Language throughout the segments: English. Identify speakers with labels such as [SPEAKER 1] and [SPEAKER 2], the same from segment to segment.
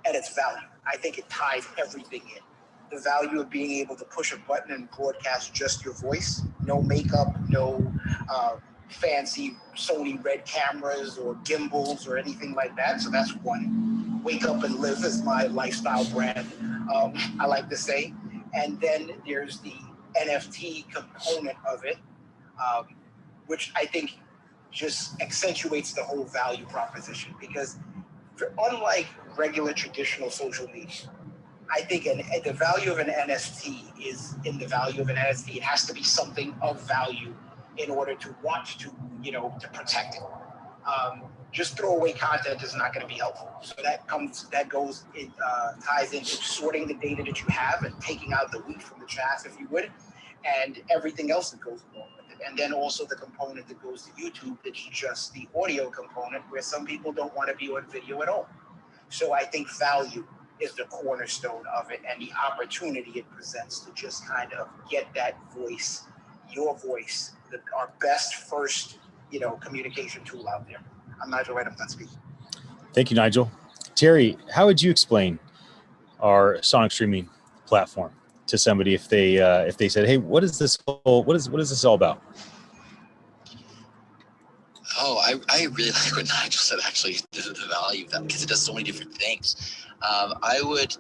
[SPEAKER 1] and its value. I think it ties everything in. The value of being able to push a button and broadcast just your voice, no makeup, no fancy Sony red cameras or gimbals or anything like that. So that's one. Wake up and live is my lifestyle brand, I like to say. And then there's the NFT component of it, which I think just accentuates the whole value proposition, because unlike regular traditional social media, I think the value of an NFT is in the value of an NFT. It has to be something of value in order to want to, to protect it. Just throwaway content is not going to be helpful. So it ties into sorting the data that you have and taking out the wheat from the chaff, if you would, and everything else that goes along with it. And then also the component that goes to YouTube, that's just the audio component, where some people don't want to be on video at all. So I think value is the cornerstone of it, and the opportunity it presents to just kind of get that voice, your voice, our best first, communication tool out there. I'm Nigel Wright, I'm done speaking. Thank you, Nigel. Terry, how would you explain our Sonic Streaming platform to somebody if they said, "Hey, what is this all about?"
[SPEAKER 2] Oh, I really like what Nigel said, actually, the value of that, because it does so many different things. I would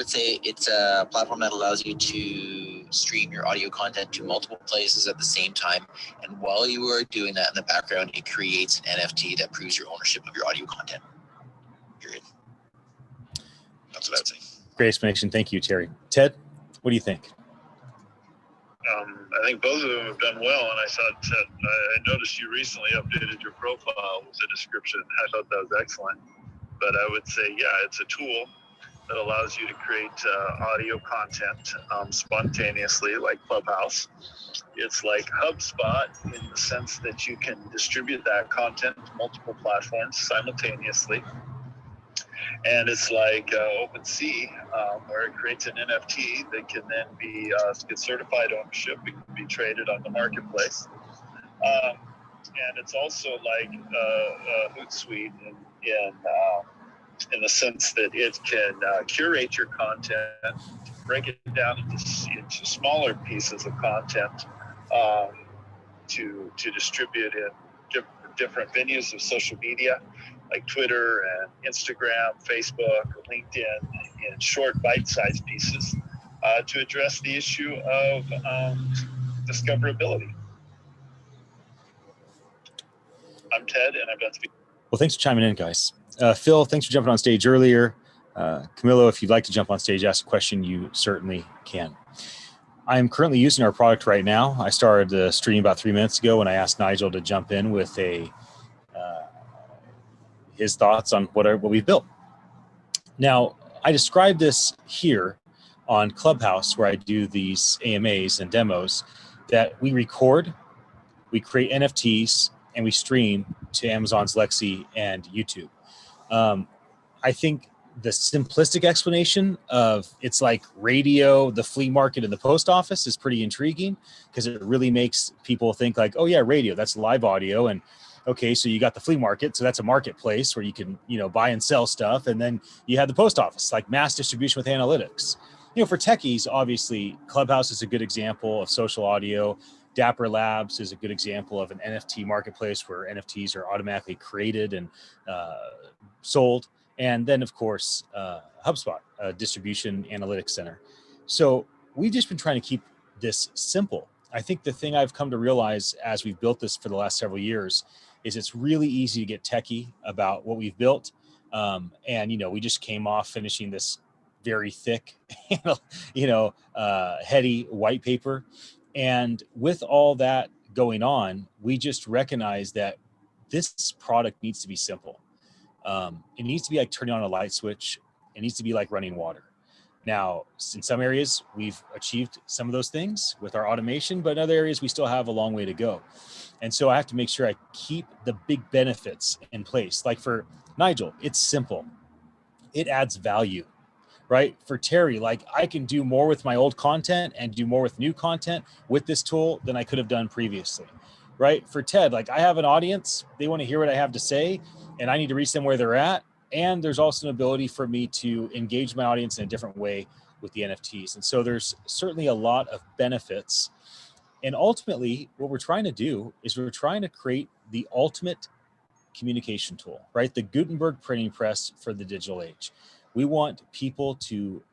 [SPEAKER 2] say it's a platform that allows you to stream your audio content to multiple places at the same time. And while you are doing that in the background, it creates an NFT that proves your ownership of your audio content. Period. That's what I would say.
[SPEAKER 1] Great explanation. Thank you, Terry. Ted, what do you think?
[SPEAKER 3] I think both of them have done well, and I noticed you recently updated your profile with a description. I thought that was excellent. But I would say, yeah, it's a tool that allows you to create audio content spontaneously, like Clubhouse. It's like HubSpot in the sense that you can distribute that content to multiple platforms simultaneously. And it's like OpenSea, where it creates an NFT that can then get certified ownership. It can be traded on the marketplace. And it's also like Hootsuite in the sense that it can curate your content, break it down into smaller pieces of content to distribute in different venues of social media, like Twitter and Instagram, Facebook, LinkedIn, in short bite-sized pieces to address the issue of discoverability. I'm Ted, and I'm done speaking.
[SPEAKER 1] Well, thanks for chiming in, guys. Phil, thanks for jumping on stage earlier. Camilo, if you'd like to jump on stage, ask a question, you certainly can. I'm currently using our product right now. I started the stream about 3 minutes ago when I asked Nigel to jump in with his thoughts on what we've built. Now, I described this here on Clubhouse, where I do these AMAs and demos, that we record, we create NFTs, and we stream to Amazon's Lexi and YouTube. I think the simplistic explanation of it's like radio, the flea market, and the post office is pretty intriguing, because it really makes people think like, oh yeah, radio, that's live audio. And okay, so you got the flea market, so that's a marketplace where you can, buy and sell stuff. And then you have the post office, like mass distribution with analytics. For techies, obviously, Clubhouse is a good example of social audio. Dapper Labs is a good example of an NFT marketplace where NFTs are automatically created and sold. And then, of course, HubSpot, a distribution analytics center. So we've just been trying to keep this simple. I think the thing I've come to realize as we've built this for the last several years is it's really easy to get techie about what we've built. And, we just came off finishing this very thick, heady white paper. And with all that going on, we just recognize that this product needs to be simple. It needs to be like turning on a light switch. It needs to be like running water. Now, in some areas, we've achieved some of those things with our automation, but in other areas, we still have a long way to go. And so I have to make sure I keep the big benefits in place. Like for Nigel, it's simple. It adds value, right? For Terry, like I can do more with my old content and do more with new content with this tool than I could have done previously, right? For Ted, like I have an audience, they want to hear what I have to say, and I need to reach them where they're at. And there's also an ability for me to engage my audience in a different way with the NFTs. And so there's certainly a lot of benefits. And ultimately, what we're trying to do is we're trying to create the ultimate communication tool, right? The Gutenberg printing press for the digital age. We want people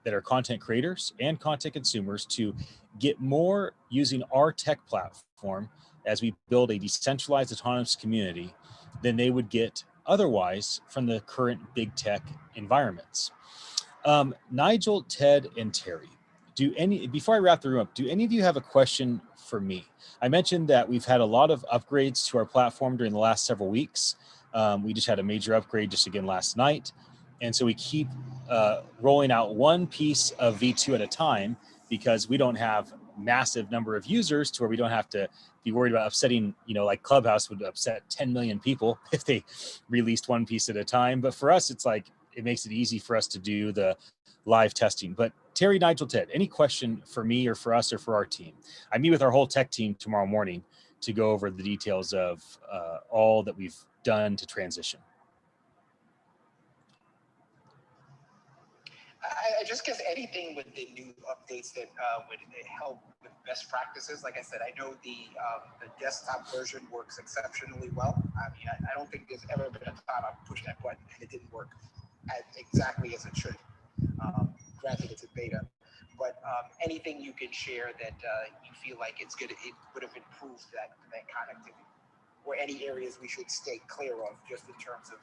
[SPEAKER 1] that are content creators and content consumers to get more using our tech platform as we build a decentralized autonomous community than they would get otherwise from the current big tech environments. Nigel, Ted, and Terry, before I wrap the room up, do any of you have a question for me? I mentioned that we've had a lot of upgrades to our platform during the last several weeks. We just had a major upgrade just again last night. And so we keep rolling out one piece of V2 at a time because we don't have massive number of users to where we don't have to be worried about upsetting, like Clubhouse would upset 10 million people if they released one piece at a time. But for us, it's like, it makes it easy for us to do the live testing. But Terry, Nigel, Ted, any question for me or for us or for our team? I meet with our whole tech team tomorrow morning to go over the details of all that we've done to transition.
[SPEAKER 4] I just guess anything with the new updates that would help with best practices. Like I said, I know the desktop version works exceptionally well. I mean, I don't think there's ever been a time I pushed that button and it didn't work exactly as it should. Granted, it's a beta, but anything you can share that you feel like it would have improved that connectivity, or any areas we should stay clear of, just in terms of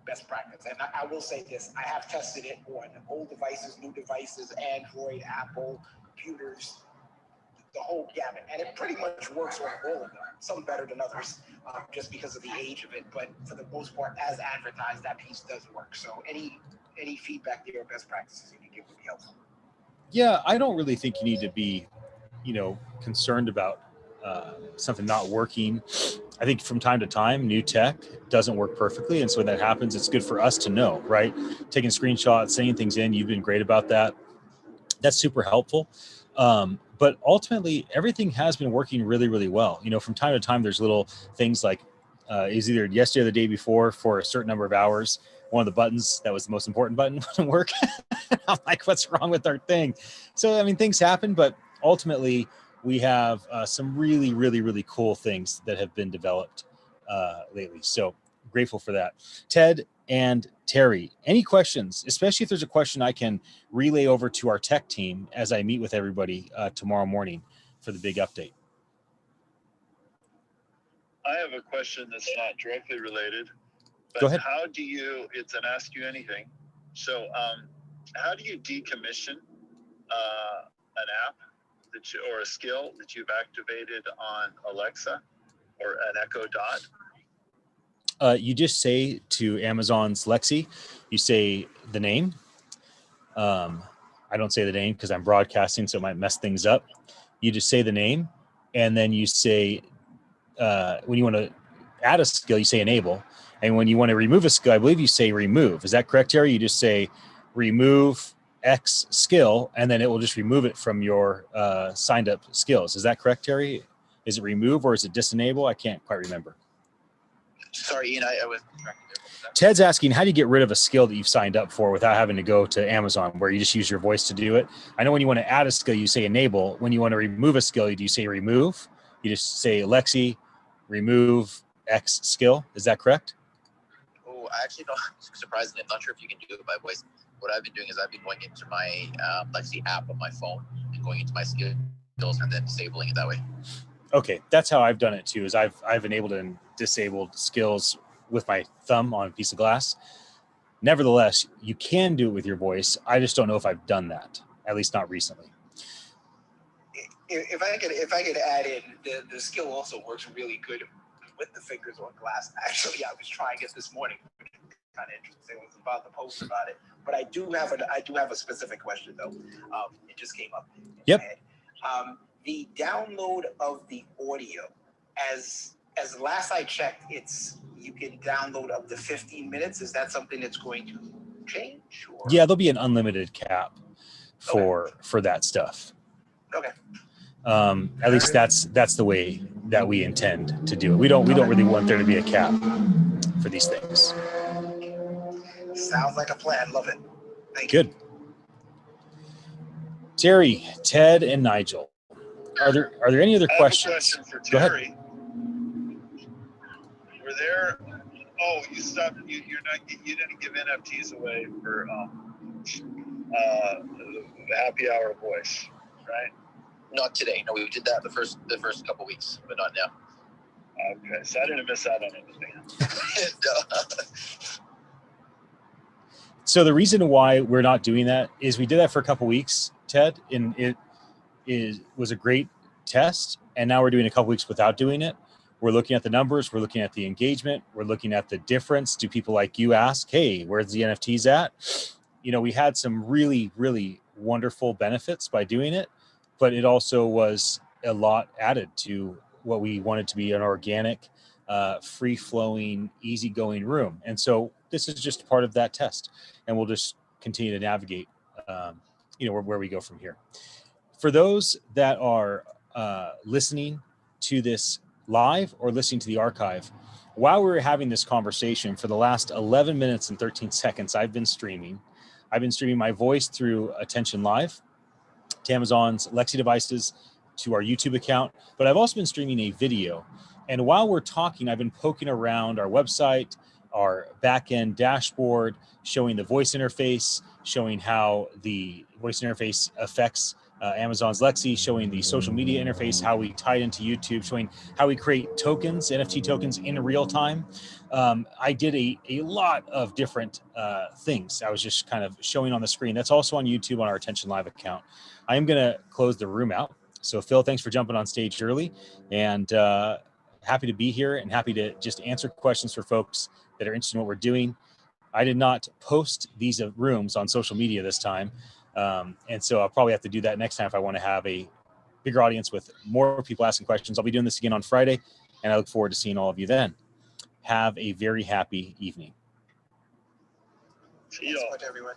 [SPEAKER 4] best practice. And I will say this: I have tested it on old devices, new devices, Android, Apple, computers, the whole gamut, and it pretty much works on all of them. Some better than others, just because of the age of it. But for the most part, as advertised, that piece does work. So any feedback there or best practices you can give would be helpful.
[SPEAKER 1] Yeah, I don't really think you need to be, concerned about something not working. I think from time to time, new tech doesn't work perfectly. And so when that happens, it's good for us to know, right? Taking screenshots, sending things in, you've been great about that. That's super helpful. But ultimately, everything has been working really, really well. From time to time, there's little things like it was either yesterday or the day before for a certain number of hours, one of the buttons that was the most important button wouldn't work. I'm like, what's wrong with our thing? So, I mean, things happen, but ultimately we have some really, really, really cool things that have been developed lately. So grateful for that. Ted and Terry, any questions, especially if there's a question I can relay over to our tech team as I meet with everybody tomorrow morning for the big update?
[SPEAKER 3] I have a question that's not directly related, but
[SPEAKER 1] Go ahead.
[SPEAKER 3] it's an ask you anything. So how do you decommission an app or a skill that you've activated on Alexa or an Echo Dot?
[SPEAKER 1] You just say to Amazon's Lexi, you say the name. I don't say the name because I'm broadcasting, so it might mess things up. You just say the name, and then you say, when you want to add a skill, you say enable. And when you want to remove a skill, I believe you say remove. Is that correct, Terry? You just say remove X skill, and then it will just remove it from your signed up skills. Is that correct, Terry? Is it remove or is it disenable? I can't quite remember.
[SPEAKER 2] Sorry, Ian, I was correct there.
[SPEAKER 1] Ted's asking, how do you get rid of a skill that you've signed up for without having to go to Amazon, where you just use your voice to do it? I know when you want to add a skill, you say enable. When you want to remove a skill, do you say remove? You just say, Lexi, remove X skill. Is that correct?
[SPEAKER 2] Oh, I actually don't. Surprisingly, I'm not sure if you can do it by voice. What I've been doing is I've been going into my Lexi app on my phone and going into my skills and then disabling it that way.
[SPEAKER 1] Okay, that's how I've done it too. Is I've enabled and disabled skills with my thumb on a piece of glass. Nevertheless, you can do it with your voice. I just don't know if I've done that, at least not recently.
[SPEAKER 4] If I could add in, the skill also works really good with the fingers on glass. Actually, I was trying it this morning. Kind of interesting. I was about to post about it, but I do have a specific question though. It just came up.
[SPEAKER 1] Yep.
[SPEAKER 4] The download of the audio, as last I checked, you can download up to 15 minutes. Is that something that's going to change? Or?
[SPEAKER 1] Yeah, there'll be an unlimited cap for that stuff.
[SPEAKER 4] Okay.
[SPEAKER 1] At least that's the way that we intend to do it. We don't really want there to be a cap for these things.
[SPEAKER 4] Sounds like a plan. Love it. Thank
[SPEAKER 1] Good. Terry, Ted, and Nigel. Are there any other questions?
[SPEAKER 3] I have a question for
[SPEAKER 1] Go ahead.
[SPEAKER 3] Terry. Were there? Oh, you stopped. You didn't give NFTs away for the happy hour voice, right?
[SPEAKER 2] Not today. No, we did that the first couple weeks, but not now.
[SPEAKER 3] Okay, so I didn't miss out on anything.
[SPEAKER 1] So the reason why we're not doing that is we did that for a couple weeks, Ted, and it was a great test. And now we're doing a couple weeks without doing it. We're looking at the numbers. We're looking at the engagement. We're looking at the difference. Do people like you ask, hey, where's the NFTs at? You know, we had some really, really wonderful benefits by doing it, but it also was a lot added to what we wanted to be an organic, free-flowing, easygoing room. And so this is just part of that test, and we'll just continue to navigate, where we go from here. For those that are listening to this live or listening to the archive, while we were having this conversation for the last 11 minutes and 13 seconds, I've been streaming my voice through attn.live to Amazon's Lexi devices, to our YouTube account, but I've also been streaming a video. And while we're talking, I've been poking around our website, our back-end dashboard, showing the voice interface, showing how the voice interface affects Amazon's Lexi, showing the social media interface, how we tie it into YouTube, showing how we create tokens, NFT tokens in real time. I did a lot of different things. I was just kind of showing on the screen. That's also on YouTube on our attn.live account. I am going to close the room out. So Phil, thanks for jumping on stage early, and happy to be here and happy to just answer questions for folks that are interested in what we're doing. I did not post these rooms on social media this time. And so I'll probably have to do that next time if I want to have a bigger audience with more people asking questions. I'll be doing this again on Friday, and I look forward to seeing all of you then. Have a very happy evening.
[SPEAKER 3] See you all.
[SPEAKER 4] everyone.